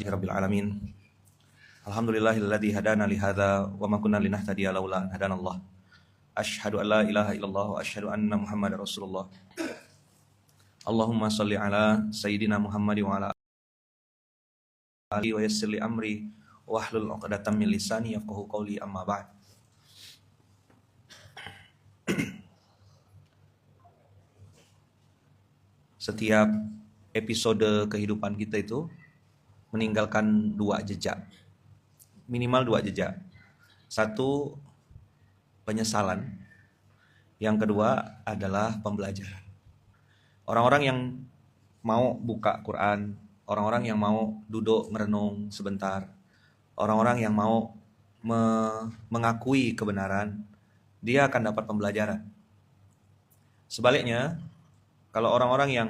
Rabbil alamin. Alhamdulillahilladzi hadana li hadza wa ma kunna linahtadiya laula an hadanallah. Asyhadu an la ilaha illallah wa asyhadu anna Muhammadar Rasulullah. Allahumma shalli ala sayyidina Muhammad wa ala alihi wa yassir li amri wahlul 'uqdatam min lisani yafqahu qawli amma ba'd. Setiap episode kehidupan kita itu meninggalkan dua jejak. Minimal dua jejak. Satu, penyesalan. Yang kedua adalah pembelajaran. Orang-orang yang mau buka Quran, orang-orang yang mau duduk merenung sebentar, orang-orang yang mau mengakui kebenaran, dia akan dapat pembelajaran. Sebaliknya, kalau orang-orang yang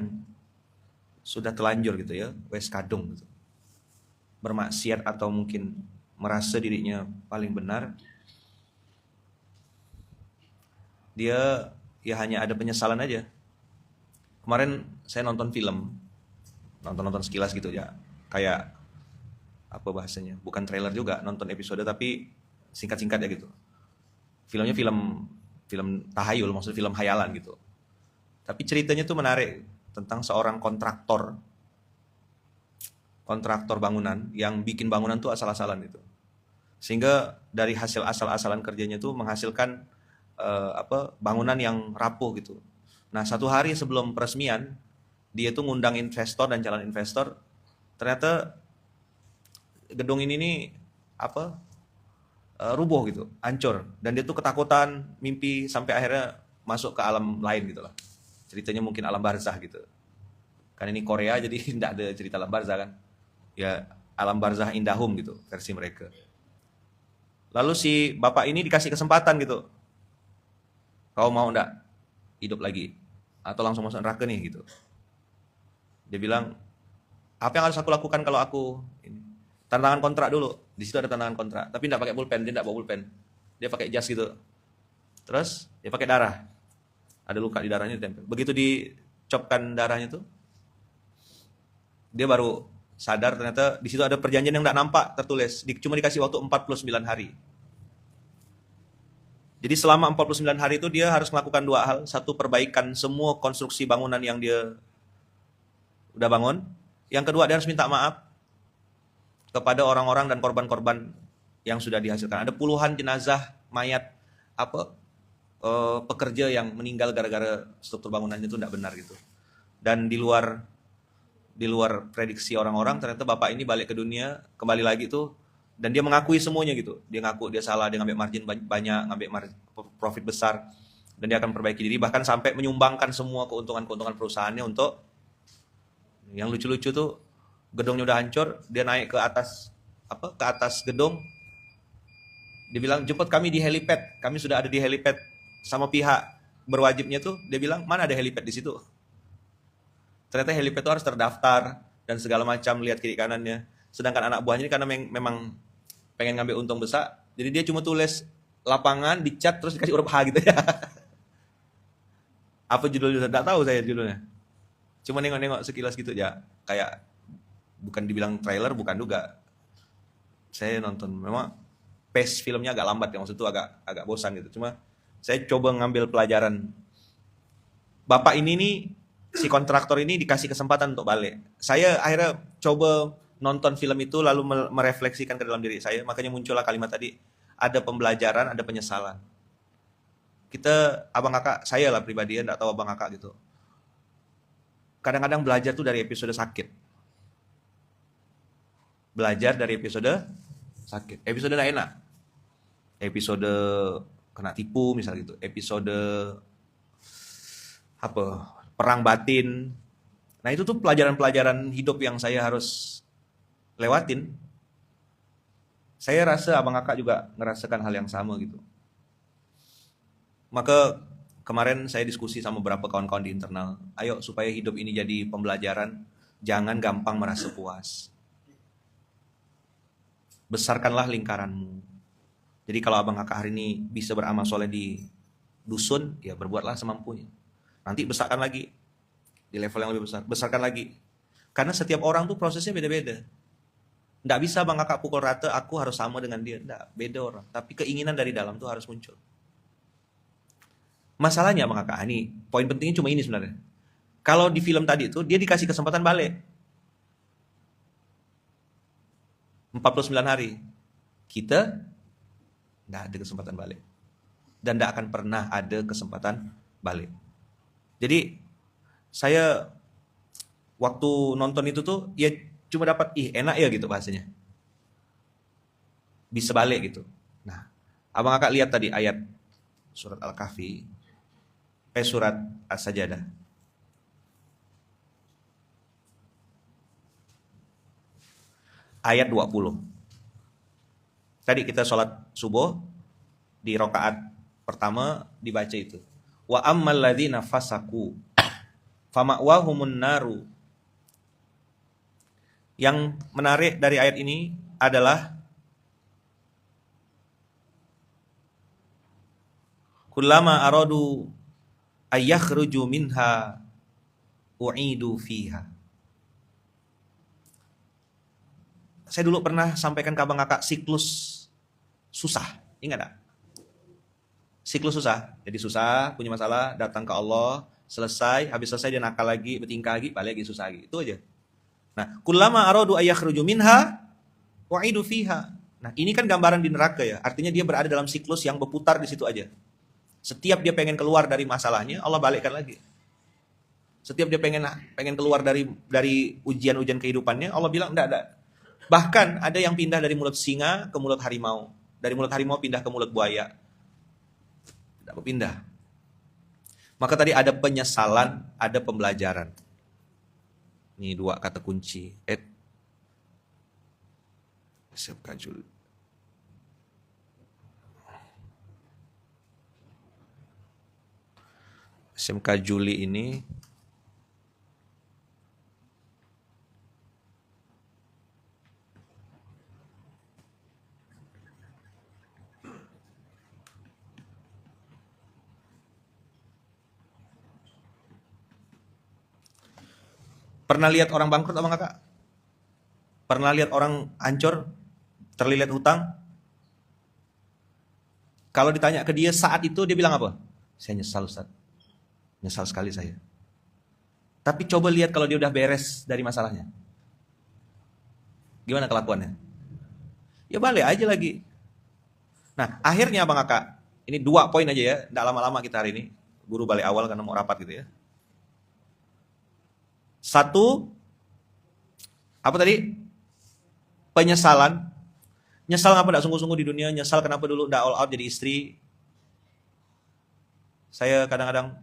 sudah telanjur gitu ya, wes kadung gitu, bermaksiat atau mungkin merasa dirinya paling benar, dia ya hanya ada penyesalan aja. Kemarin saya nonton film, nonton sekilas gitu ya, kayak apa bahasanya, bukan trailer juga, nonton episode tapi singkat-singkat ya gitu. Filmnya film tahayul, maksudnya film hayalan gitu. Tapi ceritanya tuh menarik, tentang seorang kontraktor bangunan yang bikin bangunan tuh asal-asalan gitu. Sehingga dari hasil asal-asalan kerjanya tuh menghasilkan bangunan yang rapuh gitu. Nah, satu hari sebelum peresmian, dia tuh ngundang investor dan calon investor. Ternyata gedung ini nih rubuh gitu, hancur, dan dia tuh ketakutan, mimpi sampai akhirnya masuk ke alam lain gitu lah. Ceritanya mungkin alam barzah gitu. Kan ini Korea jadi tidak ada cerita alam barzah kan. Ya alam barzah indahum gitu versi mereka. Lalu si bapak ini dikasih kesempatan gitu. Kau mau enggak hidup lagi? Atau langsung masuk neraka nih gitu. Dia bilang, apa yang harus aku lakukan kalau aku ini? Tantangan kontrak dulu. Di situ ada tantangan kontrak. Tapi enggak pakai pulpen, dia enggak bawa pulpen. Dia pakai jas gitu. Terus dia pakai darah. Ada luka di darahnya ditempel. Begitu dicopkan darahnya tuh, dia baru sadar ternyata di situ ada perjanjian yang enggak nampak tertulis. Cuma dikasih waktu 49 hari. Jadi selama 49 hari itu dia harus melakukan dua hal. Satu, perbaikan semua konstruksi bangunan yang dia udah bangun. Yang kedua, dia harus minta maaf kepada orang-orang dan korban-korban yang sudah dihasilkan. Ada puluhan jenazah mayat pekerja yang meninggal gara-gara struktur bangunannya itu tidak benar gitu. Dan di luar prediksi orang-orang, ternyata bapak ini balik ke dunia, kembali lagi tuh, dan dia mengakui semuanya gitu. Dia ngaku dia salah, dia ngambil margin banyak, ngambil profit besar, dan dia akan perbaiki diri, bahkan sampai menyumbangkan semua keuntungan perusahaannya untuk, yang lucu-lucu tuh, gedungnya udah hancur, dia naik ke atas gedung, dia bilang, jemput kami di helipad, kami sudah ada di helipad, sama pihak berwajibnya tuh, dia bilang, mana ada helipad di situ? Ternyata helipad itu harus terdaftar dan segala macam, lihat kiri kanannya. Sedangkan anak buahnya ini karena memang pengen ngambil untung besar, jadi dia cuma tulis lapangan, dicat, terus dikasih huruf H gitu ya. Apa judulnya? Tidak tahu saya judulnya. Cuma nengok-nengok sekilas gitu ya. Kayak bukan dibilang trailer, bukan juga. Saya nonton, memang pace filmnya agak lambat ya, maksud itu agak bosan gitu. Cuma saya coba ngambil pelajaran. Bapak ini nih, si kontraktor ini dikasih kesempatan untuk balik. Saya akhirnya coba nonton film itu lalu merefleksikan ke dalam diri saya. Makanya muncullah kalimat tadi, ada pembelajaran, ada penyesalan. Kita, abang kakak, saya lah pribadi, enggak tahu abang kakak gitu. Kadang-kadang belajar tuh dari episode sakit. Belajar dari episode sakit. Episode enggak enak. Episode kena tipu misal gitu. Episode perang batin. Nah, itu tuh pelajaran-pelajaran hidup yang saya harus lewatin. Saya rasa abang kakak juga ngerasakan hal yang sama gitu. Maka kemarin saya diskusi sama beberapa kawan-kawan di internal. Ayo supaya hidup ini jadi pembelajaran, jangan gampang merasa puas. Besarkanlah lingkaranmu. Jadi kalau abang kakak hari ini bisa beramal soleh di dusun, ya berbuatlah semampunya. Nanti besarkan lagi di level yang lebih besar, besarkan lagi. Karena setiap orang tuh prosesnya beda-beda. Nggak bisa Bang Kakak pukul rata, aku harus sama dengan dia. Nggak, beda orang. Tapi keinginan dari dalam tuh harus muncul. Masalahnya Bang Kakak, ini poin pentingnya cuma ini sebenarnya. Kalau di film tadi itu, dia dikasih kesempatan balik. 49 hari. Kita nggak ada kesempatan balik. Dan nggak akan pernah ada kesempatan balik. Jadi, saya waktu nonton itu tuh, ya cuma dapat, enak ya gitu bahasanya. Bisa balik gitu. Nah, Abang Kakak lihat tadi ayat surat Al-Kahfi, surat As-Sajadah. Ayat 20. Tadi kita sholat subuh, di rakaat pertama dibaca itu. Wa ammal ladzina fasaku fama'wahumun naru. Yang menarik dari ayat ini adalah kullama aradu ayyakhruju minha u'idu fiha. Saya dulu pernah sampaikan ke Abang Kakak siklus susah. Ingat gak? Siklus susah. Jadi susah, punya masalah, datang ke Allah, selesai, habis selesai dia nakal lagi, bertingkah lagi, balik lagi susah lagi. Itu aja. Nah, kullama aradu ayyakhruju minha wa'idu fiha. Nah, ini kan gambaran di neraka ya. Artinya dia berada dalam siklus yang berputar di situ aja. Setiap dia pengen keluar dari masalahnya, Allah balikkan lagi. Setiap dia pengen keluar dari ujian-ujian kehidupannya, Allah bilang enggak. Bahkan ada yang pindah dari mulut singa ke mulut harimau. Dari mulut harimau pindah ke mulut buaya. Tidak berpindah. Maka tadi ada penyesalan, ada pembelajaran. Ini dua kata kunci. SMK Juli. SMK Juli ini pernah lihat orang bangkrut Abang Kakak? Pernah lihat orang hancur, terlilit hutang? Kalau ditanya ke dia saat itu, dia bilang apa? Saya nyesal Ustaz. Nyesal sekali saya. Tapi coba lihat kalau dia udah beres dari masalahnya. Gimana kelakuannya? Ya balik aja lagi. Nah, akhirnya Abang Kakak, ini 2 poin aja ya, tidak lama-lama kita hari ini. Guru balik awal karena mau rapat gitu ya. 1, apa tadi? Penyesalan. Nyesal kenapa tidak sungguh-sungguh di dunia, nyesal kenapa dulu tidak all out jadi istri. Saya kadang-kadang,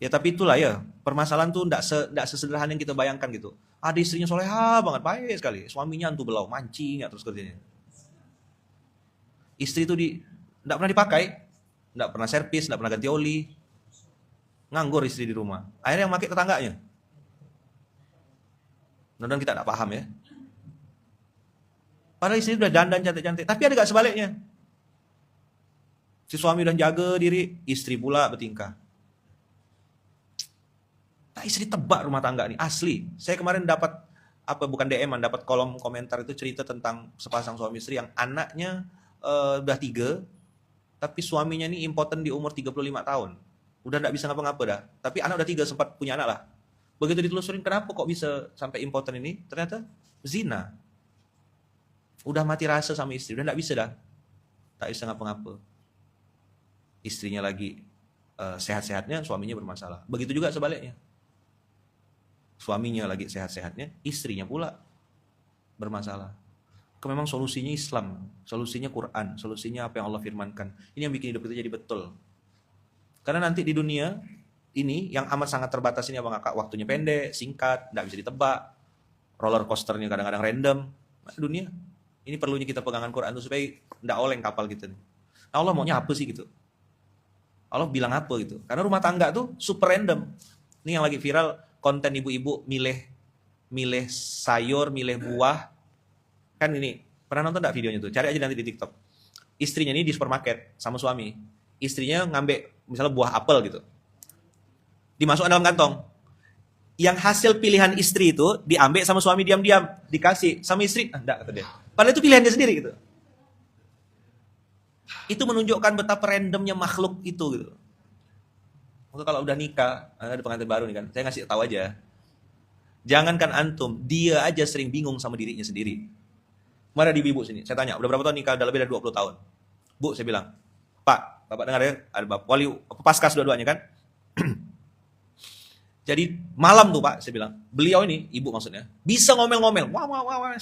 ya tapi itulah ya, permasalahan tuh tidak sesederhana yang kita bayangkan gitu. Ada istrinya soleha banget, baik sekali. Suaminya antu belau, mancing ya terus kerjanya. Istri itu tidak pernah dipakai, tidak pernah servis, tidak pernah ganti oli. Nganggur istri di rumah. Akhirnya yang pakai tetangganya. Mudah-mudahan kita tidak paham ya. Padahal istri udah dandan cantik-cantik, tapi ada gak sebaliknya? Si suami udah jaga diri, istri pula bertingkah. Nah, istri tebak rumah tangga nih, asli. Saya kemarin dapat bukan DM-an, dapat kolom komentar itu cerita tentang sepasang suami istri yang anaknya udah 3, tapi suaminya ini impoten di umur 35 tahun. Udah gak bisa ngapa-ngapa dah. Tapi anak udah 3, sempat punya anak lah. Begitu ditelusurin, kenapa kok bisa sampai impoten ini? Ternyata zina. Udah mati rasa sama istri, udah gak bisa dah. Tak bisa ngapa-ngapa. Istrinya lagi sehat-sehatnya, suaminya bermasalah. Begitu juga sebaliknya. Suaminya lagi sehat-sehatnya, istrinya pula bermasalah. Memang solusinya Islam, solusinya Quran, solusinya apa yang Allah firmankan. Ini yang bikin hidup kita jadi betul. Karena nanti di dunia ini yang amat sangat terbatas ini Abang Kakak, waktunya pendek, singkat, nggak bisa ditebak, roller coasternya kadang-kadang random. Nah, dunia ini perlunya kita pegangan Quran itu supaya nggak oleng kapal kita. Nah, Allah maunya apa sih gitu? Allah bilang apa gitu? Karena rumah tangga tuh super random. Ini yang lagi viral konten ibu-ibu milih sayur, milih buah. Kan ini pernah nonton nggak videonya tuh? Cari aja nanti di TikTok. Istrinya ini di supermarket sama suami. Istrinya ngambil misalnya buah apel gitu. Dimasukkan dalam kantong. Yang hasil pilihan istri itu diambil sama suami diam-diam, dikasih sama istri, enggak kata dia. Padahal itu pilihan dia sendiri gitu. Itu menunjukkan betapa randomnya makhluk itu gitu. Maka kalau udah nikah, ada pengantin baru nih kan, saya ngasih tahu aja. Jangankan antum, dia aja sering bingung sama dirinya sendiri. Mana di ibu sini? Saya tanya, udah berapa tahun nikah? Udah lebih dari 20 tahun. Bu, saya bilang, Pak, Bapak dengar ya, ada Bapak wali paskas dua-duanya kan? Jadi malam tuh Pak, saya bilang, beliau ini, ibu maksudnya, bisa ngomel-ngomel. Wah, wah, wah, wah.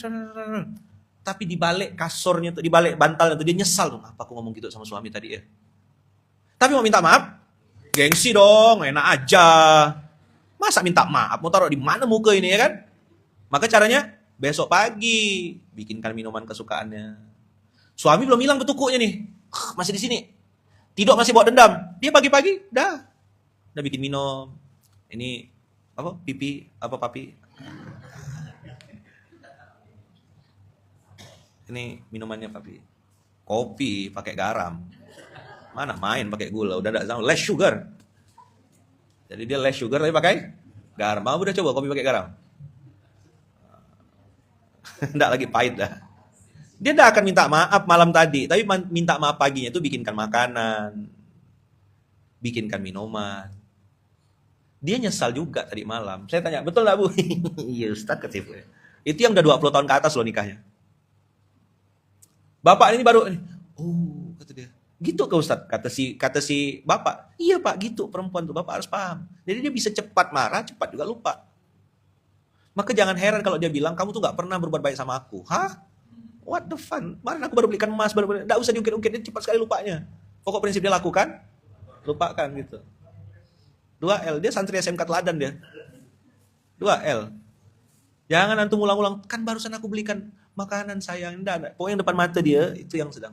Tapi di balik kasurnya tuh, di balik bantalnya tuh dia nyesal tuh, apa aku ngomong gitu sama suami tadi ya. Tapi mau minta maaf, gengsi dong, enak aja. Masa minta maaf, mau taruh di mana muka ini ya kan? Maka caranya besok pagi bikinkan minuman kesukaannya. Suami belum hilang betukuknya nih, masih di sini. Tidur masih bawa dendam. Dia pagi-pagi udah bikin minum. Ini apa? Pipi apa papi? Ini minumannya papi. Kopi pakai garam. Mana main pakai gula, udah enggak less sugar. Jadi dia less sugar tapi pakai garam. Mau udah coba kopi pakai garam? Enggak lagi pahit dah. Dia enggak akan minta maaf malam tadi, tapi minta maaf paginya itu bikinkan makanan, bikinkan minuman. Dia nyesal juga tadi malam. Saya tanya, betul enggak Bu? Iya Ustaz ketipu. Itu yang udah 20 tahun ke atas loh nikahnya. Bapak ini baru, oh kata dia. Gitu ke Ustaz, kata si bapak. Iya Pak, gitu perempuan tuh, Bapak harus paham. Jadi dia bisa cepat marah, cepat juga lupa. Maka jangan heran kalau dia bilang, kamu tuh gak pernah berbuat baik sama aku. Hah? What the fun? Kemarin aku baru belikan emas, gak usah diungkit-ungkit, dia cepat sekali lupanya. Pokok prinsip dia lakukan, lupakan gitu. 2L, dia santri SMK teladan dia. 2L. Jangan antum ulang-ulang, kan barusan aku belikan makanan sayang. Enggak. Pokoknya yang depan mata dia, itu yang sedang.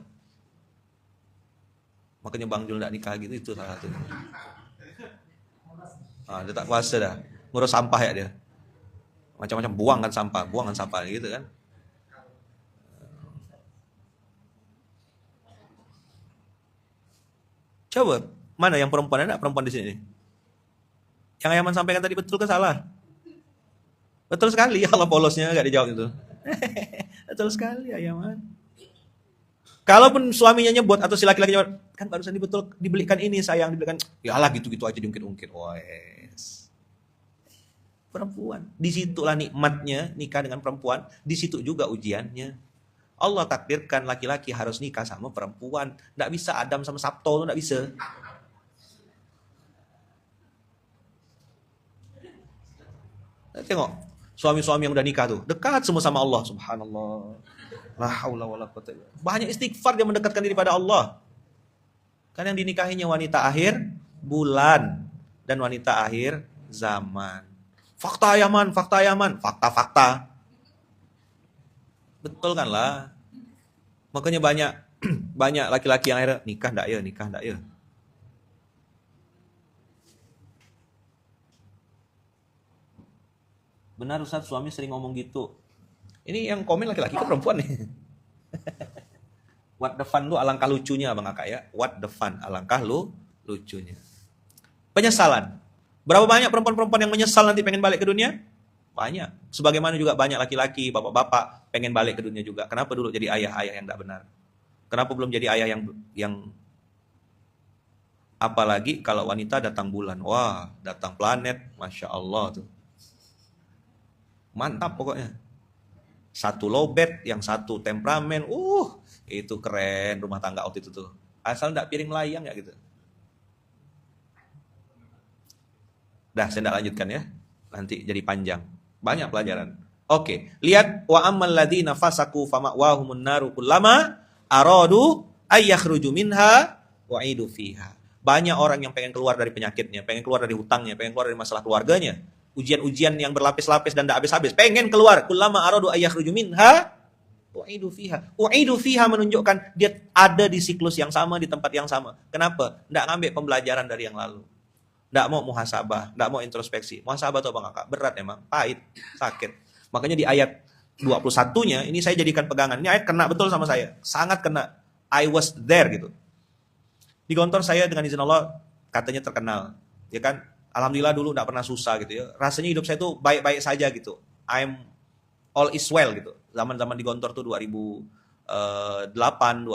Makanya Bang Jul gak nikah gitu, itu salah satunya. Dia tak kuasa dah. Ngurus sampah ya dia. Macam-macam buangkan sampah gitu kan. Coba, mana yang perempuan, ada perempuan di sini? Yang Ayaman sampaikan tadi betul ke salah? Betul sekali, ya Allah polosnya gak dijawab itu. Betul sekali Ayaman. Kalaupun suaminya nyebut atau si laki-laki nyebut, kan barusan dibelikan ini sayang, dibelikan, ya lah gitu-gitu aja diungkit-ungkit. Wes. Perempuan, disitulah nikmatnya nikah dengan perempuan, disitu juga ujiannya. Allah takdirkan laki-laki harus nikah sama perempuan, nggak bisa Adam sama Sabto, nggak bisa. Tengok suami-suami yang udah nikah tuh dekat semua sama Allah, subhanallah. La haula wala quwwata illa billah. Banyak istighfar dia mendekatkan diri pada Allah. Kan yang dinikahinya wanita akhir bulan dan wanita akhir zaman. Fakta Yaman, fakta-fakta. Betul kan lah. Makanya banyak laki-laki yang akhirnya nikah ndak ya. Benar Ustaz, suami sering ngomong gitu. Ini yang komen laki-laki ke perempuan nih. What the fun lu alangkah lucunya Bang Aka ya. What the fun alangkah lucunya. Penyesalan. Berapa banyak perempuan-perempuan yang menyesal nanti pengen balik ke dunia? Banyak. Sebagaimana juga banyak laki-laki, bapak-bapak pengen balik ke dunia juga. Kenapa dulu jadi ayah-ayah yang tidak benar? Kenapa belum jadi ayah yang apalagi kalau wanita datang bulan. Wah, datang planet, Masya Allah tuh. Mantap pokoknya. Satu lowbat, yang satu temperamen, itu keren rumah tangga waktu itu tuh. Asal enggak piring layang ya gitu. Dah, saya enggak lanjutkan ya. Nanti jadi panjang. Banyak pelajaran. Oke, lihat wa ammal ladzina fasaku fama'wahumun naru kullama aradu ayyakhruju minha wa'idu fiha. Banyak orang yang pengen keluar dari penyakitnya, pengen keluar dari hutangnya, pengen keluar dari masalah keluarganya. Ujian-ujian yang berlapis-lapis dan tidak habis-habis, pengen keluar. Kullama aradu ayyakhruju minha wa'idu fiha. Wa'idu fiha menunjukkan dia ada di siklus yang sama, di tempat yang sama. Kenapa? Tidak ngambil pembelajaran dari yang lalu. Tidak mau muhasabah, tidak mau introspeksi. Muhasabah tuh Bang Kakak, berat emang, pahit, sakit. Makanya di ayat 21-nya, ini saya jadikan pegangan. Ini ayat kena betul sama saya, sangat kena. I was there gitu. Di kantor saya dengan izin Allah, katanya terkenal. Ya kan, Alhamdulillah dulu nggak pernah susah gitu ya. Rasanya hidup saya tuh baik-baik saja gitu. All is well gitu. Zaman-zaman di Gontor tuh 2008, 2007,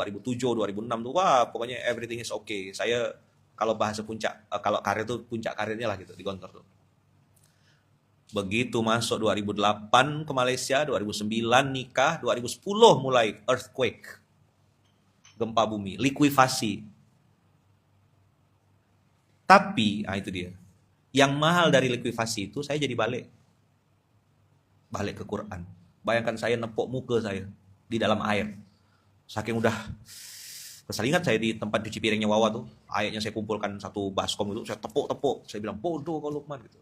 2006 tuh wah pokoknya everything is okay. Saya kalau bahasa puncak, kalau karir tuh puncak karirnya lah gitu di Gontor tuh. Begitu masuk 2008 ke Malaysia, 2009 nikah, 2010 mulai earthquake, gempa bumi, likuifasi. Tapi, itu dia. Yang mahal dari likuifasi itu saya jadi balik ke Quran. Bayangkan saya nepuk muka saya di dalam air. Saking udah kesal, ingat saya di tempat cuci piringnya Wawa tuh, ayatnya saya kumpulkan satu baskom itu, saya tepuk-tepuk, saya bilang bodoh kau Lukman gitu.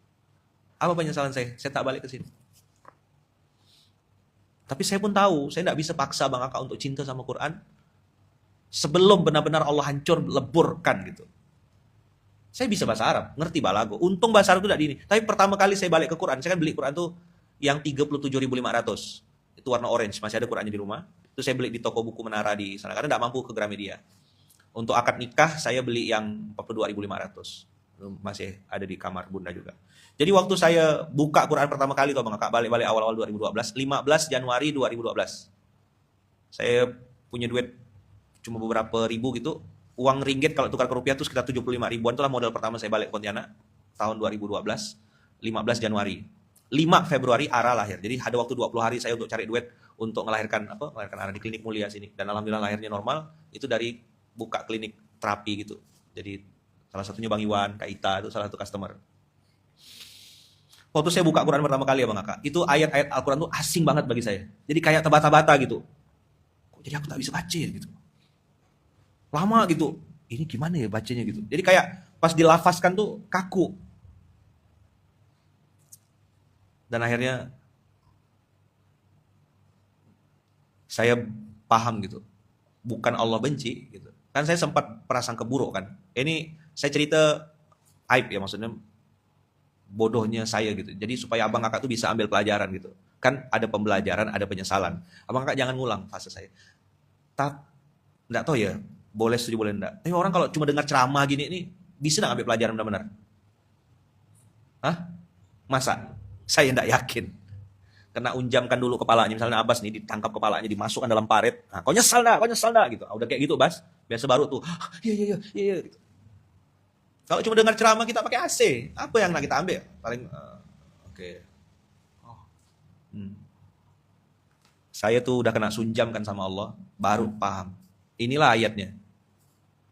Apa penyesalan saya? Saya tak balik ke sini. Tapi saya pun tahu, saya tidak bisa paksa Bang Aka untuk cinta sama Quran sebelum benar-benar Allah hancur leburkan gitu. Saya bisa bahasa Arab, ngerti balago. Untung bahasa Arab itu tidak di ini. Tapi pertama kali saya balik ke Quran, saya kan beli Quran tuh yang 37.500. Itu warna orange, masih ada Qurannya di rumah. Itu saya beli di toko buku Menara di sana karena tidak mampu ke Gramedia. Untuk akad nikah saya beli yang 42.500. Masih ada di kamar Bunda juga. Jadi waktu saya buka Quran pertama kali tuh Bang Kak, balik-balik awal-awal 2012, 15 Januari 2012. Saya punya duit cuma beberapa ribu gitu. Uang ringgit kalau tukar ke rupiah itu sekitar 75 ribuan. Itulah modal pertama saya balik ke Pontianak tahun 2012, 15 Januari. 5 Februari Ara lahir. Jadi ada waktu 20 hari saya untuk cari duit untuk melahirkan Ara di klinik mulia sini. Dan alhamdulillah lahirnya normal. Itu dari buka klinik terapi gitu. Jadi salah satunya Bang Iwan, Kak Ita itu salah satu customer. Waktu saya buka Quran pertama kali ya Bang Aka, itu ayat-ayat Al-Quran tuh asing banget bagi saya. Jadi kayak terbata-bata gitu. Kok jadi aku tak bisa baca ya gitu. Lama gitu. Ini gimana ya bacanya gitu. Jadi kayak pas dilafazkan tuh kaku. Dan akhirnya saya paham gitu. Bukan Allah benci gitu. Kan saya sempat prasangka buruk kan. Ini saya cerita aib ya maksudnya bodohnya saya gitu. Jadi supaya Abang Kakak tuh bisa ambil pelajaran gitu. Kan ada pembelajaran, ada penyesalan. Abang Kakak jangan ngulang fase saya. Enggak tahu ya, boleh setuju boleh enggak. Tapi orang kalau cuma dengar ceramah gini ini bisa enggak ambil pelajaran benar-benar? Hah? Masa? Saya enggak yakin. Kena unjamkan dulu kepalanya, misalnya Abbas nih ditangkap kepalanya, dimasukkan dalam parit. Nah, kau nyesal dah gitu. Udah kayak gitu, Bas. Biasa baru tuh, iya gitu. Kalau cuma dengar ceramah kita pakai AC, apa yang nak kita ambil? Paling oke. Oh. Saya tuh udah kena sunjam kan sama Allah, baru paham. Inilah ayatnya.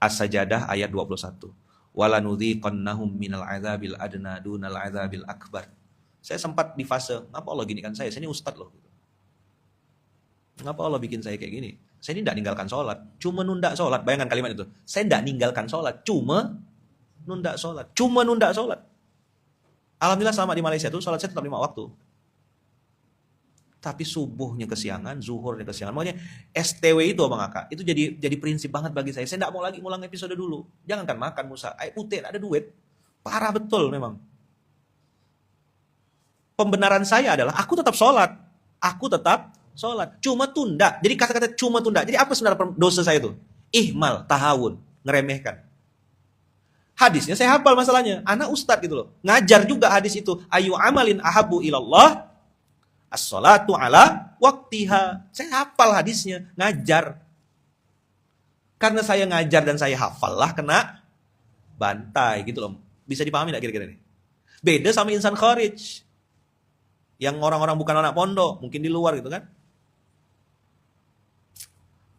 As-Sajadah ayat 21. Walanudhiqannahum minal adzabil adna dunal adzabil akbar. Saya sempat di fase, ngapa Allah gini kan saya? Saya ini ustadz loh. Ngapa Allah bikin saya kayak gini? Saya ini tidak ninggalkan sholat, cuma nunda sholat. Bayangkan kalimat itu. Saya tidak ninggalkan sholat, cuma nunda sholat. Alhamdulillah selama di Malaysia itu sholat saya tetap 5 waktu. Tapi subuhnya kesiangan, zuhurnya kesiangan. Makanya STW itu Abang Aka, itu jadi prinsip banget bagi saya. Saya tidak mau lagi ngulang episode dulu. Jangankan makan Musa, air putih ada duit. Parah betul memang. Pembenaran saya adalah aku tetap sholat. Cuma tunda. Jadi kata-kata cuma tunda. Jadi apa sebenarnya dosa saya itu? Ihmal, tahawun, ngeremehkan. Hadisnya saya hafal masalahnya. Anak ustadz gitu loh. Ngajar juga hadis itu. Ayu amalin ahabu ilallah as-salatu ala waktiha. Saya hafal hadisnya. Ngajar. Karena saya ngajar dan saya hafal lah kena bantai gitu loh. Bisa dipahami gak kira-kira nih? Beda sama insan kharij. Yang orang-orang bukan anak pondok. Mungkin di luar gitu kan.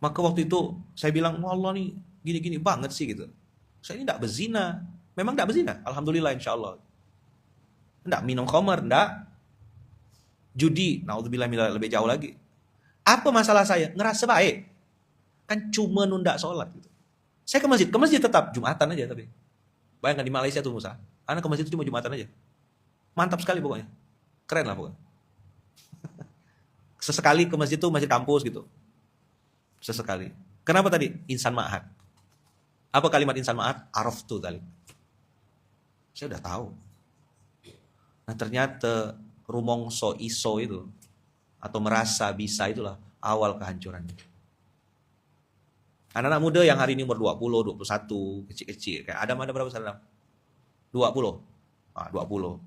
Maka waktu itu saya bilang, Allah nih gini-gini banget sih gitu. Saya ini tidak berzina. Memang tidak berzina. Alhamdulillah insya Allah. Tidak minum khamar, tidak. Judi, naudzubillah lebih jauh lagi. Apa masalah saya? Ngerasa baik. Kan cuma nunda sholat. Gitu. Saya ke masjid tetap. Jumatan aja tapi. Bayangkan di Malaysia tuh Musa. Anak ke masjid itu cuma Jumatan aja. Mantap sekali pokoknya. Keren lah pokoknya. Sesekali ke masjid tuh masjid kampus gitu. Sesekali. Kenapa tadi? Insan ma'had. Apa kalimat insan ma'had? Araftu tadi. Saya udah tahu. Nah ternyata rumongso iso itu atau merasa bisa itulah awal kehancurannya. Anak-anak muda yang hari ini umur 20, 21, kecil-kecil. Kayak Adam ada berapa sekarang? 20. 20.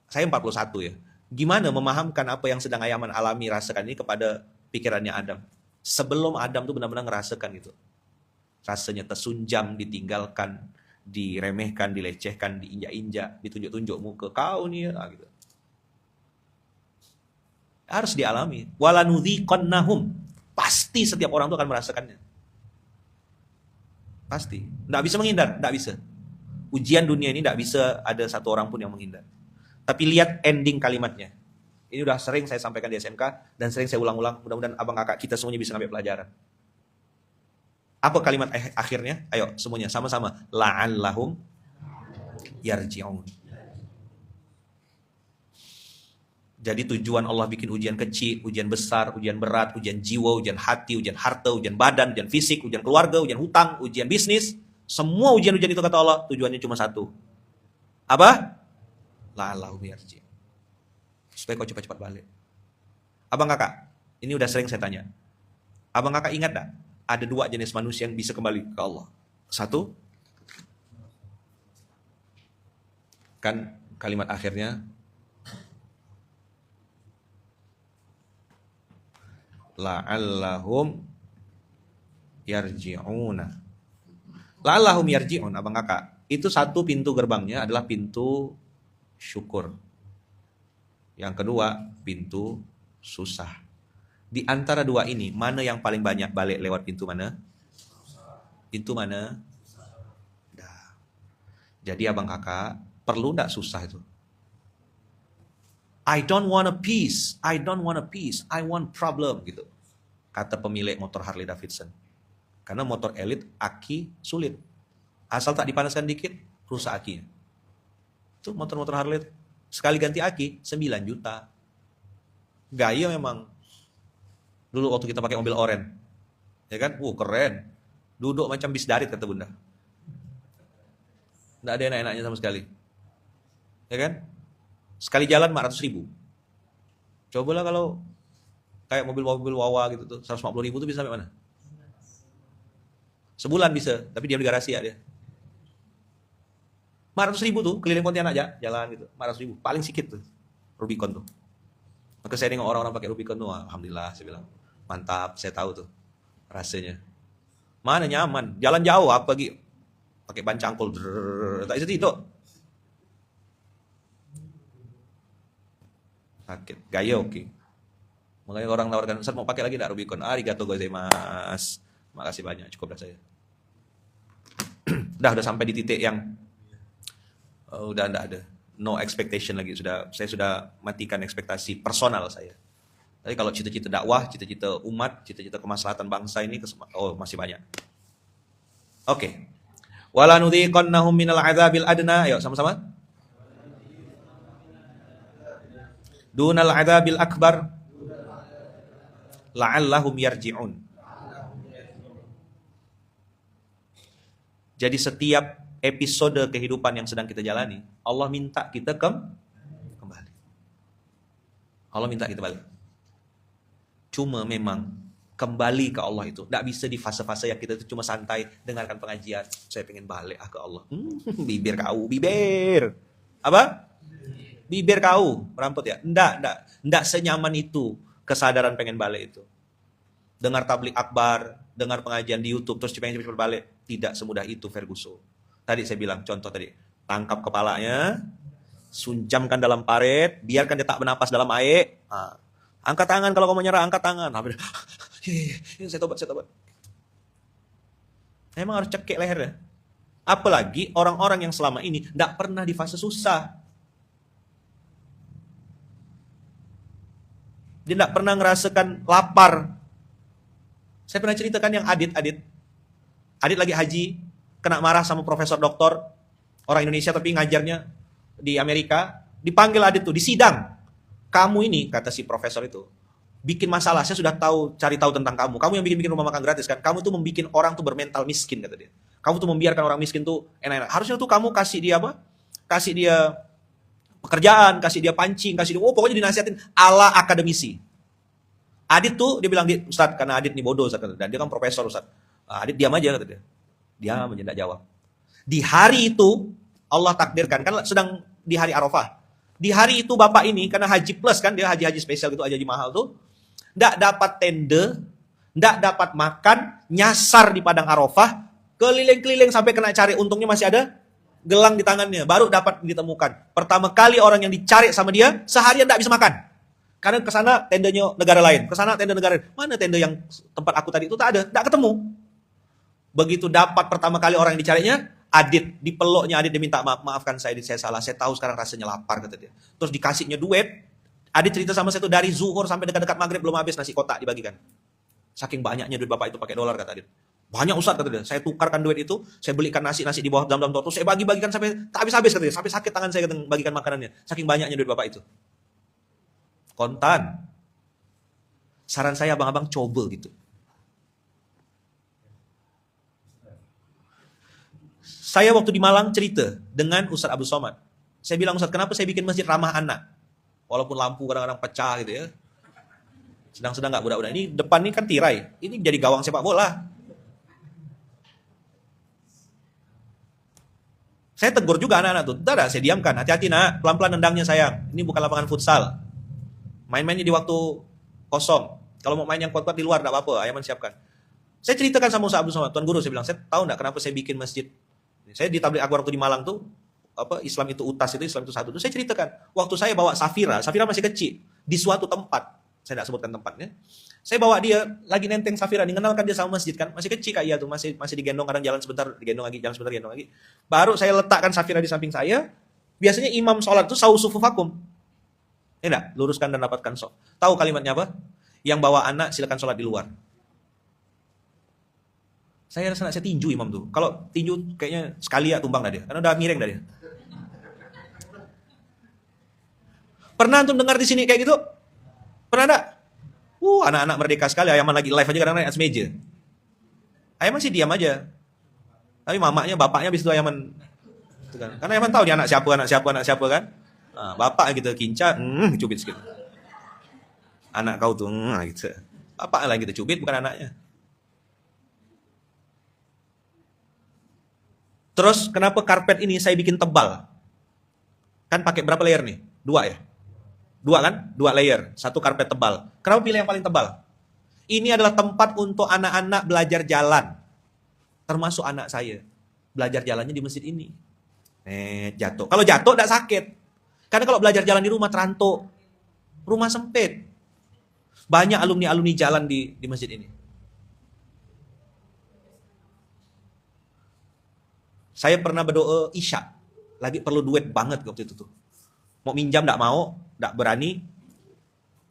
Saya 41 ya. Gimana memahamkan apa yang sedang Ayaman alami, rasakan ini kepada pikirannya Adam. Sebelum Adam tuh benar-benar ngerasakan itu. Rasanya tersunjam, ditinggalkan, diremehkan, dilecehkan, diinjak-injak, ditunjuk-tunjuk muka. Kau nih ya, gitu. Harus dialami. Walanudhiqannahum. Pasti setiap orang tuh akan merasakannya. Pasti. Nggak bisa menghindar, nggak bisa. Ujian dunia ini nggak bisa ada satu orang pun yang menghindar. Tapi lihat ending kalimatnya. Ini udah sering saya sampaikan di SMK dan sering saya ulang-ulang. Mudah-mudahan abang kakak kita semuanya bisa ngambil pelajaran. Apa kalimat akhirnya? Ayo semuanya sama-sama. La'allahum yarji'un. Jadi tujuan Allah bikin ujian kecil, ujian besar, ujian berat, ujian jiwa, ujian hati, ujian harta, ujian badan, ujian fisik, ujian keluarga, ujian hutang, ujian bisnis. Semua ujian-ujian itu kata Allah tujuannya cuma satu. Apa? La'allahum yarji'un. Supaya kau cepat-cepat balik. Abang kakak, ini udah sering saya tanya. Abang kakak ingat gak? Ada 2 jenis manusia yang bisa kembali ke Allah. Satu, kan kalimat akhirnya, la'allahum yarji'una. La'allahum yarji'un, abang kakak. Itu satu pintu gerbangnya adalah pintu syukur. Yang kedua, pintu susah. Di antara 2 ini, mana yang paling banyak balik lewat pintu mana? Pintu mana? Nah. Jadi abang kakak, perlu enggak susah itu? I don't want a peace, I don't want a peace, I want problem gitu. Kata pemilik motor Harley Davidson. Karena motor elit aki sulit. Asal tak dipanaskan dikit, rusak akinya. Itu motor-motor Harley sekali ganti aki 9 juta. Gaya memang. Dulu waktu kita pakai mobil oren. Ya kan? Keren. Duduk macam bis darit kata bunda. Nggak ada enak-enaknya sama sekali. Ya kan? Sekali jalan 400.000. Cobalah kalau kayak mobil-mobil Wawa gitu tuh, 150.000 tuh bisa sampai mana? Sebulan bisa, tapi dia di garasi ya dia. 400.000 tuh keliling Pontianak aja, jalan gitu. 400.000, paling sedikit tuh. Rubicon tuh. Maka saya nengok orang-orang pakai Rubicon tuh, alhamdulillah saya bilang. Mantap, saya tahu tuh rasanya. Mana nyaman, jalan jauh apalagi pakai ban cangkul, tak bisa tidur. Sakit, gaya oke. Makanya orang tawarkan, Ustaz mau pakai lagi enggak Rubicon? Arigato gozaimasu. Makasih banyak, cukup dah saya. Udah sampai di titik yang udah enggak ada. No expectation lagi, saya sudah matikan ekspektasi personal saya. Tapi kalau cita-cita dakwah, cita-cita umat, cita-cita kemaslahatan bangsa ini masih banyak. Oke. Wala nudhiqannahum minal adzabil adna. Ayo sama-sama. Dunal adzabil akbar la'allahum yarji'un. Jadi setiap episode kehidupan yang sedang kita jalani, Allah minta kita kembali. Allah minta kita balik. Cuma memang kembali ke Allah itu tidak bisa di fase-fase yang kita itu cuma santai dengarkan pengajian. Saya pengen balik ke Allah. Bibir kau, bibir. Apa? Bibir kau, meramput ya? Enggak senyaman itu kesadaran pengen balik itu. Dengar tablik akbar, dengar pengajian di YouTube terus pengen cepat balik, tidak semudah itu Ferguson. Tadi saya bilang contoh tadi, tangkap kepalanya, suncamkan dalam paret, biarkan dia tak bernapas dalam air. Angkat tangan kalau kamu menyerah, angkat tangan. Saya tobat. Emang harus cekik lehernya. Apalagi orang-orang yang selama ini tidak pernah di fase susah. Dia tidak pernah ngerasakan lapar. Saya pernah ceritakan yang Adit lagi haji, kena marah sama profesor doktor, orang Indonesia tapi ngajarnya di Amerika. Dipanggil Adit tuh, di sidang. Kamu ini, kata si profesor itu, bikin masalah, saya sudah cari tahu tentang kamu. Kamu yang bikin rumah makan gratis kan? Kamu tuh membikin orang tuh bermental miskin, kata dia. Kamu tuh membiarkan orang miskin tuh enak-enak. Harusnya tuh kamu kasih dia apa? Kasih dia pekerjaan, kasih dia pancing, kasih dia, pokoknya dinasihatin ala akademisi. Adit tuh, dia bilang, Ustaz, karena Adit nih bodoh, Ustaz, dan dia kan profesor, Ustaz. Adit diam aja, kata dia. Diam aja, tidak jawab. Di hari itu, Allah takdirkan, kan sedang di hari Arafah. Di hari itu bapak ini, karena haji plus kan, dia haji-haji spesial gitu, haji mahal tuh, nggak dapat tenda, nggak dapat makan, nyasar di padang Arafah, keliling-keliling sampai kena cari, untungnya masih ada gelang di tangannya, baru dapat ditemukan. Pertama kali orang yang dicari sama dia, seharian nggak bisa makan. Karena ke sana tendanya negara lain, ke sana tenda negara lain. Mana tenda yang tempat aku tadi itu tak ada, nggak ketemu. Begitu dapat pertama kali orang yang dicarinya, Adit, dipeluknya Adit, dia minta maaf, maafkan saya, saya salah, saya tahu sekarang rasanya lapar, kata dia. Terus dikasihnya duit, Adit cerita sama saya itu dari zuhur sampai dekat-dekat maghrib belum habis nasi kotak dibagikan. Saking banyaknya duit bapak itu pakai dolar, kata Adit. Banyak Ustaz, kata dia, saya tukarkan duit itu, saya belikan nasi-nasi di bawah dam-dam terus saya bagi-bagikan sampai tak habis-habis, kata dia, sampai sakit tangan saya bagikan makanannya, saking banyaknya duit bapak itu. Kontan. Saran saya abang-abang coba gitu. Saya waktu di Malang cerita dengan Ustaz Abu Somad. Saya bilang, Ustaz, kenapa saya bikin masjid ramah anak? Walaupun lampu kadang-kadang pecah gitu ya. Sedang-sedang nggak budak-budak. Ini depan ini kan tirai. Ini jadi gawang sepak bola. Saya tegur juga anak-anak tuh. Tidak, saya diamkan. Hati-hati nak, pelan-pelan nendangnya sayang. Ini bukan lapangan futsal. Main-mainnya di waktu kosong. Kalau mau main yang kuat-kuat di luar, tidak apa-apa. Ayaman siapkan. Saya ceritakan sama Ustaz Abdul Somad, Tuan Guru, saya bilang, saya tahu nggak kenapa saya bikin masjid. Saya di tabligh akbar waktu di Malang tuh, Islam itu utas, itu Islam itu satu. Itu saya ceritakan. Waktu saya bawa Safira masih kecil. Di suatu tempat. Saya tidak sebutkan tempatnya. Saya bawa dia, lagi nenteng Safira, mengenalkan dia sama masjid kan. Masih kecil kayak tuh, masih digendong, kadang jalan sebentar, digendong lagi, jalan sebentar, digendong lagi. Baru saya letakkan Safira di samping saya. Biasanya imam sholat itu sawu sufufakum. Enggak, luruskan dan dapatkan sholat. Tahu kalimatnya apa? Yang bawa anak silakan sholat di luar. Saya rasa saya tinju imam tuh. Kalau tinju kayaknya sekali ya tumbang dah dia. Karena udah miring dah dia. Pernah antum dengar di sini kayak gitu? Pernah enggak? Anak-anak merdeka sekali. Ayaman lagi live aja kadang-kadang atas meja. Ayaman sih diam aja. Tapi mamanya, bapaknya habis itu Ayaman. Gitu kan. Karena Ayaman tahu dia anak siapa kan. Nah, bapak gitu kinca, cubit sedikit. Anak kau tuh, gitu. Bapak lagi gitu cubit, bukan anaknya. Terus kenapa karpet ini saya bikin tebal? Kan pakai berapa layer nih? 2 ya? 2 kan? 2 layer, 1 karpet tebal. Kenapa pilih yang paling tebal? Ini adalah tempat untuk anak-anak belajar jalan. Termasuk anak saya. Belajar jalannya di masjid ini. Jatuh. Kalau jatuh tidak sakit. Karena kalau belajar jalan di rumah terantuk. Rumah sempit. Banyak alumni-alumni jalan di masjid ini. Saya pernah berdoa Isya. Lagi perlu duit banget waktu itu tuh. Mau minjam enggak mau, enggak berani.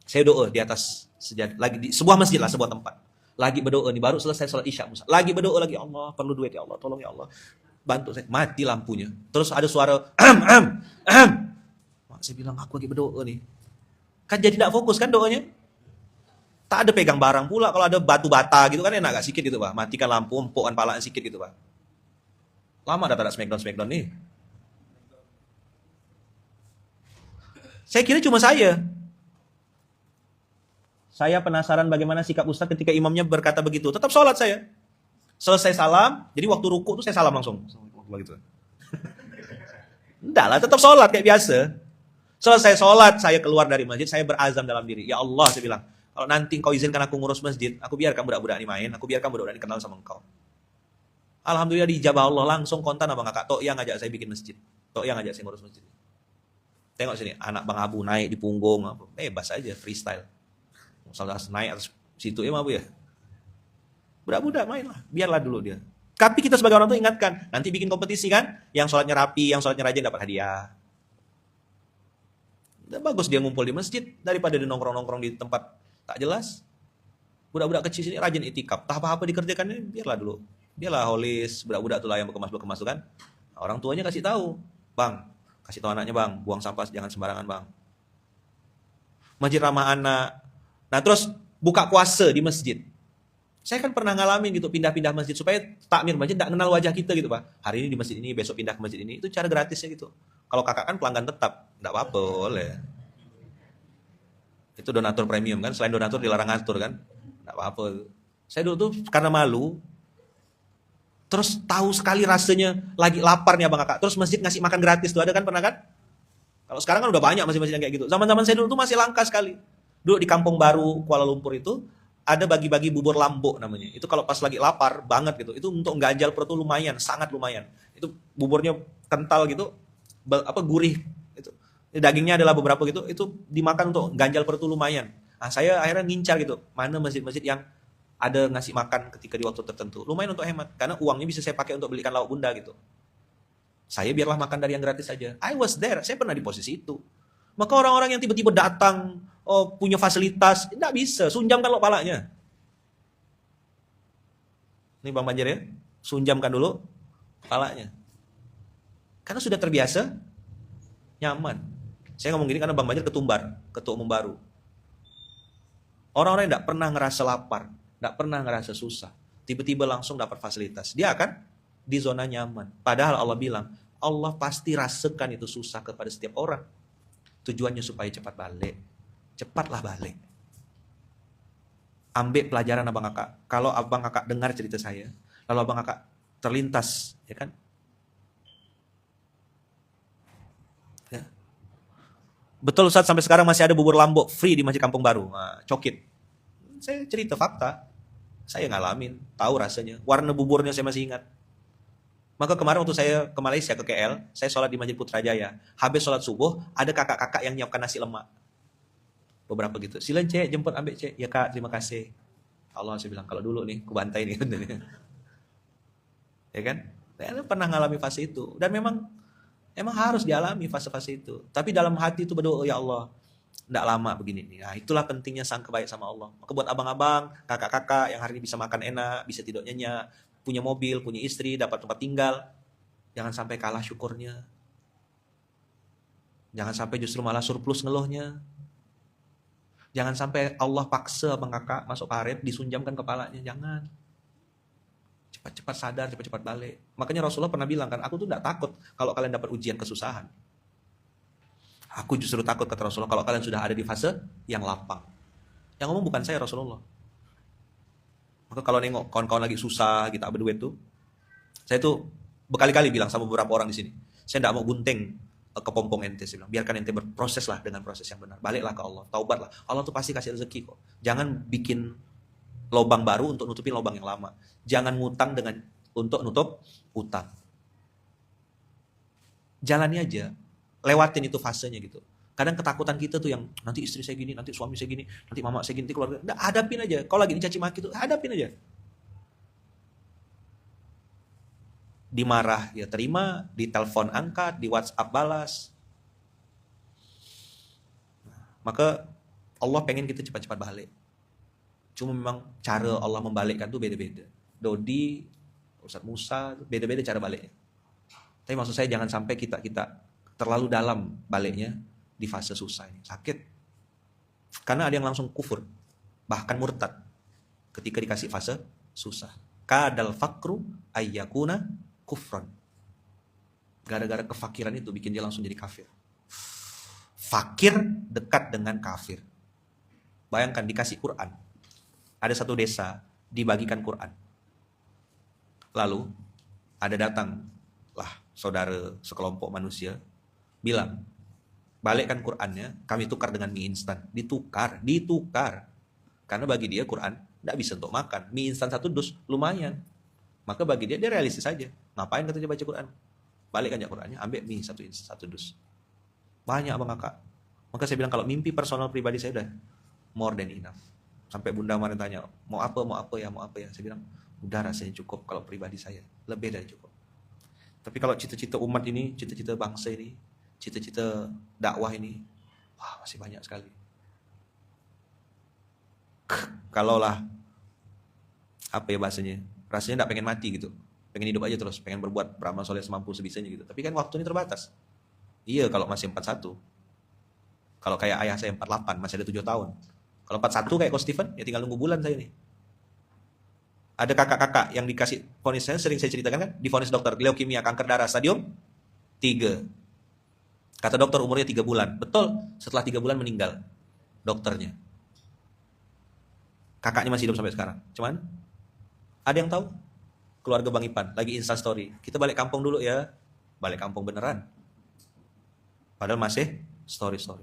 Saya doa di atas sejadah, lagi di sebuah masjid lah, sebuah tempat. Lagi berdoa nih, baru selesai sholat Isya. Lagi berdoa lagi, Allah, perlu duit ya Allah, tolong ya Allah. Bantu saya, mati lampunya. Terus ada suara Saya bilang, aku lagi berdoa nih. Kan jadi enggak fokus kan doanya? Tak ada pegang barang pula, kalau ada batu bata gitu kan enak agak sikit gitu, Pak. Matikan lampu, empukkan palanya sikit gitu, Pak. Lama dah tak ada smackdown nih. Saya kira cuma saya. Saya penasaran bagaimana sikap Ustaz ketika imamnya berkata begitu. Tetap sholat saya. Selesai salam, jadi waktu ruku tuh saya salam langsung. Begitu. Enggak lah, tetap sholat kayak biasa. Selesai sholat, saya keluar dari masjid, saya berazam dalam diri. Ya Allah, saya bilang, kalau nanti engkau izinkan aku ngurus masjid, aku biarkan budak-budak ini main, aku biarkan budak-budak ini kenal sama engkau. Alhamdulillah dijabah Allah, langsung kontan abang kakak. Tok yang ngajak saya bikin masjid. Tok yang ngajak saya ngurus masjid. Tengok sini, anak Bang Abu naik di punggung, bebas aja, freestyle. Salah naik atas situ ya Abu ya. Budak-budak main lah, biarlah dulu dia. Tapi kita sebagai orang tua ingatkan, nanti bikin kompetisi kan, yang sholatnya rapi, yang sholatnya rajin dapat hadiah. Dan bagus dia ngumpul di masjid daripada dia nongkrong-nongkrong di tempat tak jelas. Budak-budak kecil sini rajin itikaf, tahap apa dikerjakannya biarlah dulu. Dialah holis, budak-budak tuh lah yang berkemas-berkemas tuh kan. Nah, orang tuanya kasih tahu, Bang, kasih tahu anaknya Bang, buang sampah jangan sembarangan Bang. Masjid ramah anak. Nah terus buka puasa di masjid. Saya kan pernah ngalamin gitu, pindah-pindah masjid supaya takmir masjid tidak kenal wajah kita gitu Pak. Hari ini di masjid ini, besok pindah ke masjid ini, itu cara gratisnya gitu. Kalau kakak kan pelanggan tetap, tidak apa-apa boleh. Itu donatur premium kan, selain donatur dilarang ngatur kan, tidak apa-apa. Saya dulu tuh karena malu, Terus tahu sekali rasanya lagi lapar nih abang kakak. Terus masjid ngasih makan gratis tuh, ada kan, pernah kan? Kalau sekarang kan udah banyak masjid-masjid yang kayak gitu. Zaman-zaman saya dulu tuh masih langka sekali. Dulu di Kampung Baru, Kuala Lumpur itu ada bagi-bagi bubur lambok namanya. Itu kalau pas lagi lapar banget gitu, itu untuk ganjal perut tuh lumayan, sangat lumayan. Itu buburnya kental gitu, gurih. Itu dagingnya adalah beberapa gitu, itu dimakan untuk ganjal perut tuh lumayan. Nah, saya akhirnya ngincar gitu, mana masjid-masjid yang ada ngasih makan ketika di waktu tertentu. Lumayan untuk hemat, karena uangnya bisa saya pakai untuk belikan lauk bunda gitu. Saya biarlah makan dari yang gratis saja. I was there, saya pernah di posisi itu. Maka orang-orang yang tiba-tiba datang, oh, punya fasilitas, tidak bisa, sunjamkan lo palanya. Ini Bang Banjar ya, sunjamkan dulu palanya. Karena sudah terbiasa, nyaman. Saya ngomong gini karena Bang Banjar ketumbar, ketua umum baru. Orang-orang yang tidak pernah ngerasa lapar, tidak pernah ngerasa susah, tiba-tiba langsung dapat fasilitas. Dia akan di zona nyaman. Padahal Allah bilang, Allah pasti rasakan itu susah kepada setiap orang. Tujuannya supaya cepat balik. Cepatlah balik. Ambil pelajaran abang kakak. Kalau abang kakak dengar cerita saya, lalu abang kakak terlintas, ya kan? Ya. Betul Ustaz, sampai sekarang masih ada bubur lambok free di Masjid Kampung Baru. Nah, cokit. Saya cerita fakta. Saya ngalamin, tahu rasanya. Warna buburnya saya masih ingat. Maka kemarin waktu saya ke Malaysia, ke KL, saya sholat di Masjid Putrajaya. Habis sholat subuh, ada kakak-kakak yang nyiapkan nasi lemak. Beberapa gitu. Silakan cek, jemput ambil cek. Ya kak, terima kasih. Allah, saya bilang, kalau dulu nih, kubantai nih. Ya kan? Saya pernah ngalami fase itu. Dan memang harus dialami fase-fase itu. Tapi dalam hati itu berdoa, ya Allah, tidak lama begini nih. Nah, itulah pentingnya sangka baik sama Allah. Maka buat abang-abang, kakak-kakak yang hari ini bisa makan enak, bisa tidur nyenyak, punya mobil, punya istri, dapat tempat tinggal, jangan sampai kalah syukurnya. Jangan sampai justru malah surplus ngeluhnya. Jangan sampai Allah paksa abang kakak masuk karet, disunjamkan kepalanya. Jangan. Cepat-cepat sadar, cepat-cepat balik. Makanya Rasulullah pernah bilang kan, aku tuh tidak takut kalau kalian dapat ujian kesusahan. Aku justru takut, kata Rasulullah, kalau kalian sudah ada di fase yang lapang. Yang ngomong bukan saya, Rasulullah. Maka kalau nengok kawan-kawan lagi susah, kita berdua tuh, saya tuh berkali-kali bilang sama beberapa orang di sini, saya tidak mau gunting kepompong ente. Saya bilang, biarkan ente berproses lah dengan proses yang benar. Baliklah ke Allah, taubatlah. Allah tuh pasti kasih rezeki kok. Jangan bikin lubang baru untuk nutupin lubang yang lama. Jangan ngutang untuk nutup utang. Jalani aja. Lewatin itu fasenya gitu. Kadang ketakutan kita tuh yang nanti istri saya gini, nanti suami saya gini, nanti mama saya gini, nanti keluarga. Nggak, hadapin aja. Kalau lagi dicaci maki tuh, hadapin aja. Dimarah, ya terima. Ditelepon angkat, di WhatsApp balas. Maka Allah pengen kita cepat-cepat balik. Cuma memang cara Allah membalikkan tuh beda-beda. Dodi, Ustadz Musa, beda-beda cara baliknya. Tapi maksud saya jangan sampai kita terlalu dalam baliknya di fase susah ini. Sakit. Karena ada yang langsung kufur. Bahkan murtad. Ketika dikasih fase susah. Kadal fakru ayyakuna kufron. Gara-gara kefakiran itu bikin dia langsung jadi kafir. Fakir dekat dengan kafir. Bayangkan dikasih Quran. Ada satu desa dibagikan Quran. Lalu ada datang lah saudara sekelompok manusia bilang, balikkan Qurannya, kami tukar dengan mie instan. Ditukar. Karena bagi dia Quran tidak bisa untuk makan. Mie instan 1 dus lumayan. Maka bagi dia realistis saja. Ngapain katanya baca Quran? Balikkan ya Qurannya, ambil mie 1 dus. Banyak abang kakak. Maka saya bilang kalau mimpi personal pribadi saya udah more than enough. Sampai Bunda kemarin tanya, mau apa ya. Saya bilang, udah rasanya cukup kalau pribadi saya. Lebih dari cukup. Tapi kalau cita-cita umat ini, cita-cita bangsa ini, cita-cita dakwah ini, wah masih banyak sekali. Kalaulah, apa ya bahasanya, rasanya tidak pengen mati gitu. Pengen hidup aja terus, pengen berbuat beramal soleh semampu sebisanya gitu. Tapi kan waktu ini terbatas. Iya kalau masih 41. Kalau kayak ayah saya 48, masih ada 7 tahun. Kalau 41 kayak Coach Steven, ya tinggal nunggu bulan saya nih. Ada kakak-kakak yang dikasih vonis, saya sering saya ceritakan kan, divonis dokter leukemia kanker darah stadium 3. Kata dokter umurnya 3 bulan. Betul, setelah 3 bulan meninggal dokternya. Kakaknya masih hidup sampai sekarang. Cuman ada yang tahu? keluarga Bang Ipan lagi Insta story. Kita balik kampung dulu ya. Balik kampung beneran. Padahal masih story-story.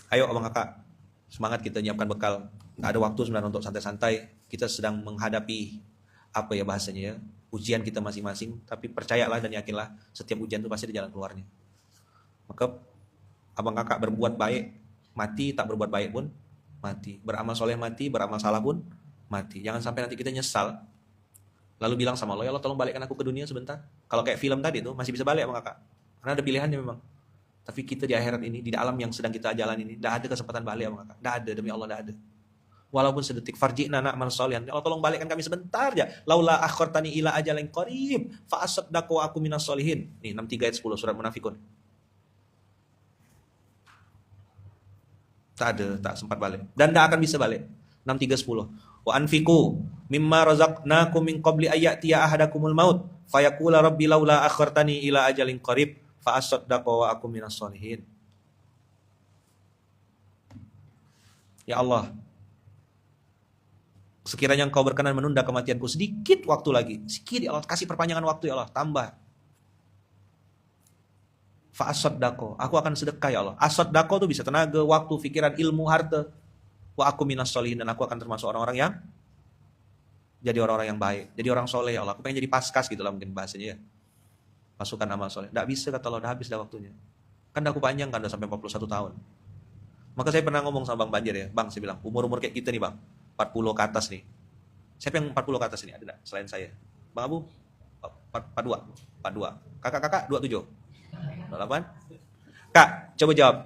Ayo abang kakak, semangat kita nyiapkan bekal. Nggak ada waktu sebenarnya untuk santai-santai. Kita sedang menghadapi apa ya bahasanya ya, ujian kita masing-masing. Tapi percayalah dan yakinlah, setiap ujian itu pasti ada jalan keluarnya. Maka abang kakak berbuat baik, mati, tak berbuat baik pun mati. Beramal soleh mati, beramal salah pun mati. Jangan sampai nanti kita nyesal. Lalu bilang sama Allah, ya Allah tolong balikkan aku ke dunia sebentar. Kalau kayak film tadi tuh masih bisa balik abang kakak. Karena ada pilihannya memang. Tapi kita di akhirat ini, di alam yang sedang kita jalan ini, tidak ada kesempatan balik abang kakak. Tidak ada, demi Allah tidak ada. Walaupun sedetik, farji'na na'mal sholihan. Ya Allah tolong balikkan kami sebentar aja. Laula akhortani ila ajalin qarib fa asaddaqu wa aku minas sholihin. Nih 63 ayat 10 surat Munafikun. Tak ada, tak sempat balik. Dan tidak akan bisa balik. 63:10. Wa anfiqu mimma razaqnakum min qabli ayyatiya ahadakumul maut fayaqula rabbi laula akhortani ila ajalin qarib fa asaddaqu wa aku minas sholihin. Ya Allah, sekiranya Engkau berkenan menunda kematianku sedikit waktu lagi. Sedikit ya Allah, kasih perpanjangan waktu ya Allah, tambah. Fa'asaddaqo, aku akan sedekah ya Allah. Asaddaqo itu bisa tenaga, waktu, pikiran, ilmu, harta. Wa aku minas sholihin, dan aku akan termasuk orang-orang yang jadi orang-orang yang baik. Jadi orang soleh ya Allah. Aku pengen jadi paskas gitu lah mungkin bahasanya ya. Pasukan amal soleh. Nggak bisa kata Allah, udah habis dah waktunya. Kan aku panjang kan, udah sampai 41 tahun. Maka saya pernah ngomong sama Bang Banjir ya. Bang, saya bilang, umur-umur kayak kita nih Bang. 40 ke atas nih. Siapa yang 40 ke atas nih? Ada enggak selain saya? Bang Abu? 42. 42. Kakak-kakak 27. 28. Kak, coba jawab.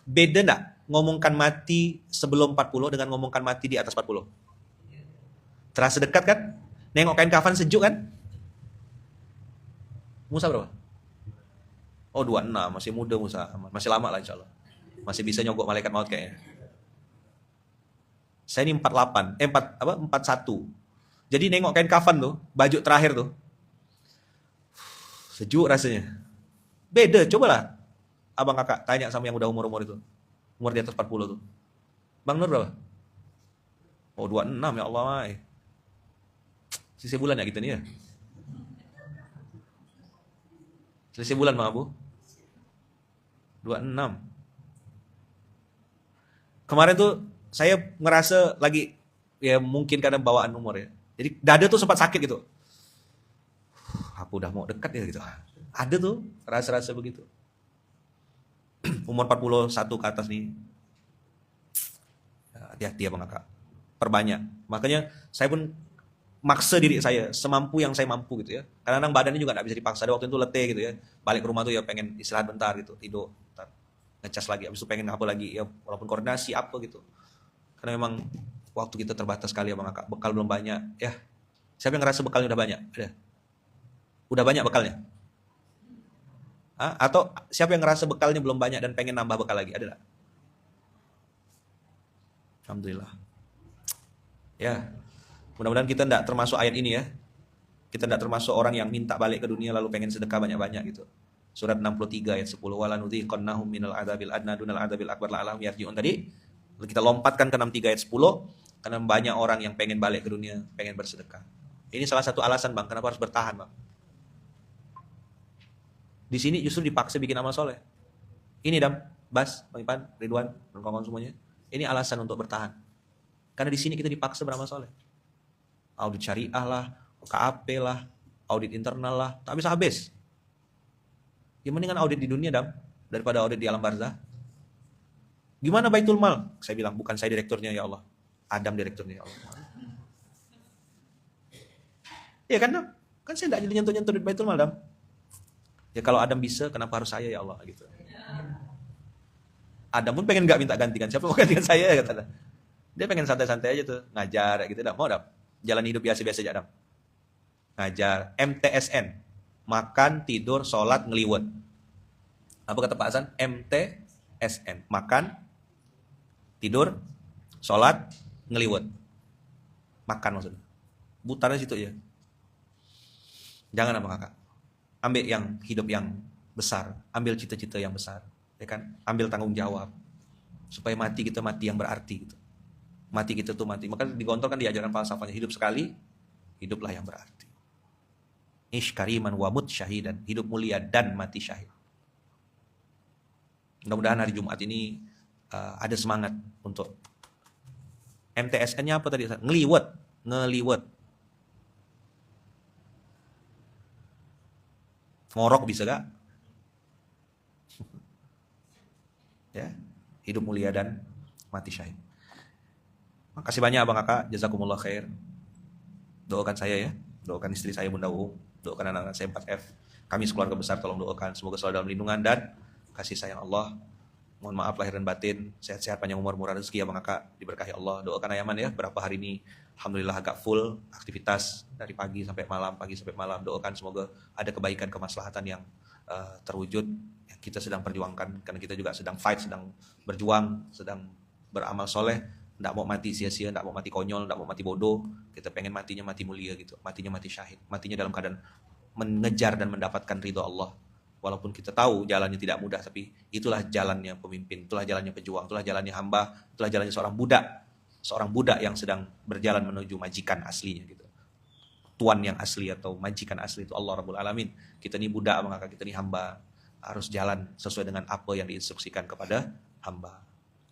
Beda enggak ngomongkan mati sebelum 40 dengan ngomongkan mati di atas 40? Terasa dekat kan? Nengok kain kafan sejuk kan? Musa berapa? Oh 26, masih muda Musa. Masih lama lah insya Allah. Masih bisa nyogok malaikat maut kayaknya. Saya ini 48, 41. Jadi nengok kain kafan tuh, baju terakhir tuh. Sejuk rasanya. Beda, cobalah. Abang kakak tanya sama yang udah umur-umur itu. Umur di atas 40 tuh. Bang Nur berapa? Oh 26 ya Allah. Sisi bulan ya kita nih ya. Selisih bulan Bang Abu. 26. Kemarin tuh saya ngerasa lagi, ya mungkin karena bawaan umur ya. Jadi dada tuh sempat sakit gitu. Aku udah mau dekat ya gitu. Ada tuh rasa-rasa begitu. Umur 41 ke atas nih. Hati-hati ya Bang Kakak. Perbanyak. Makanya saya pun maksa diri saya semampu yang saya mampu gitu ya. Kadang-kadang badannya juga nggak bisa dipaksa. Ada waktu itu letih gitu ya. Balik ke rumah tuh ya pengen istirahat bentar gitu, tidur, bentar. Ngecas lagi, habis itu pengen apa lagi ya, walaupun koordinasi apa gitu. Karena memang waktu kita terbatas sekali ya Bang Kakak. Bekal belum banyak ya. Siapa yang ngerasa bekalnya udah banyak? Ada? Udah banyak bekalnya? Atau siapa yang ngerasa bekalnya belum banyak dan pengen nambah bekal lagi? Ada nggak? Alhamdulillah. Ya, mudah-mudahan kita tidak termasuk ayat ini ya. Kita tidak termasuk orang yang minta balik ke dunia lalu pengen sedekah banyak-banyak gitu. Surat 63 ayat 10. Wala nudhiqannahum minal adzabil adna dunal adzabil akbar la'allahum yarji'un tadi. Kita lompatkan ke 63 ayat 10 karena banyak orang yang pengen balik ke dunia, pengen bersedekah. Ini salah satu alasan Bang, kenapa harus bertahan Bang. Di sini justru dipaksa bikin amal soleh. Ini Dam, Bas, Bang Ipan, Ridwan, dan kawan-kawan semuanya. Ini alasan untuk bertahan. Karena di sini kita dipaksa beramal soleh. Audit syariah lah, KAP lah, audit internal lah, tak habis-habis. Ya mendingan audit di dunia Dam, daripada audit di alam barzah. Gimana Baitul Mal? Saya bilang, bukan saya direkturnya ya Allah. Adam direkturnya ya Allah. Iya kan Dam? Kan saya tidak jadi nyentuh-nyentuh di Baitul Mal Dam. Ya kalau Adam bisa, kenapa harus saya ya Allah gitu. Adam pun pengen nggak minta gantikan, siapa mau gantikan saya kata. Dia pengen santai-santai aja tuh, ngajar gitu, mau Adam. Jalan hidup biasa-biasa aja Adam. Ngajar, MTSN, makan, tidur, sholat, ngeliwet. Apa kata Pak Hasan? MTSN, makan, tidur, sholat, ngeliwet. Makan maksudnya. Butarnya situ aja. Jangan apa kakak. Ambil yang hidup yang besar, ambil cita-cita yang besar, ya kan? Ambil tanggung jawab supaya mati kita mati yang berarti gitu. Mati kita tuh mati. Maka di Gontor kan diajarkan falsafahnya, hidup sekali, hiduplah yang berarti. Ish kariman wa mut syahidan, hidup mulia dan mati syahid. Mudah-mudahan hari Jumat ini ada semangat untuk MTSN-nya apa tadi? Ngeliwet. Ngorok bisa gak? Ya, hidup mulia dan mati syahid. Makasih banyak Abang Kakak, jazakumullah khair. Doakan saya ya, doakan istri saya Bunda Uung, doakan anak-anak saya 4F. Kami sekeluarga besar tolong doakan, semoga selalu dalam lindungan dan kasih sayang Allah. Mohon maaf lahir dan batin, sehat-sehat, panjang umur, murah rezeki Abang Kakak, diberkahi Allah. Doakan Ayaman ya, berapa hari ini alhamdulillah agak full aktivitas dari pagi sampai malam. Doakan semoga ada kebaikan, kemaslahatan yang terwujud yang kita sedang perjuangkan, karena kita juga sedang fight, sedang berjuang, sedang beramal soleh. Nggak mau mati sia-sia, nggak mau mati konyol, nggak mau mati bodoh. Kita pengen matinya mati mulia gitu, matinya mati syahid, matinya dalam keadaan mengejar dan mendapatkan ridho Allah. Walaupun kita tahu jalannya tidak mudah, tapi itulah jalannya pemimpin, itulah jalannya pejuang, itulah jalannya hamba, itulah jalannya seorang budak yang sedang berjalan menuju majikan aslinya gitu. Tuan yang asli atau majikan asli itu Allah Rabbul Alamin. Kita ini budak, maka kita ini hamba, harus jalan sesuai dengan apa yang diinstruksikan kepada hamba.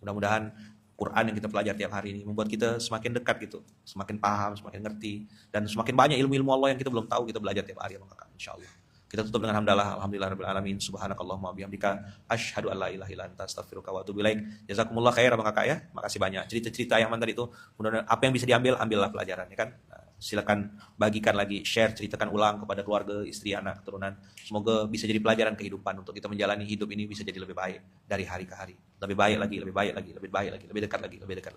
Mudah-mudahan Quran yang kita pelajari tiap hari ini membuat kita semakin dekat gitu, semakin paham, semakin ngerti, dan semakin banyak ilmu-ilmu Allah yang kita belum tahu, kita belajar tiap hari Abang Kakak, insyaallah. Kita tutup dengan hamdalah, alhamdulillahirabbil alamin, subhanakallahumma bihamdika, asyhadu an la ilaha illa anta, astaghfiruka wa atubu ilaik. Jazakumullah khair Abang Kakak ya. Makasih banyak. Cerita-cerita yang tadi itu, mudah-mudahan apa yang bisa diambil, ambillah pelajaran ya kan. Silakan bagikan lagi, share, ceritakan ulang kepada keluarga, istri, anak, keturunan. Semoga bisa jadi pelajaran kehidupan untuk kita menjalani hidup ini bisa jadi lebih baik dari hari ke hari. Lebih baik lagi, lebih dekat.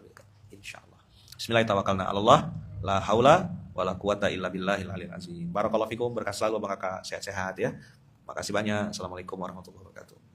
Insyaallah. Bismillahirrahmanirrahim. La haula wala quwata illa billahil aliyil azim. Barakallahu fikum, berkah selalu Abang Kakak, sehat-sehat ya. Makasih banyak. Assalamualaikum warahmatullahi wabarakatuh.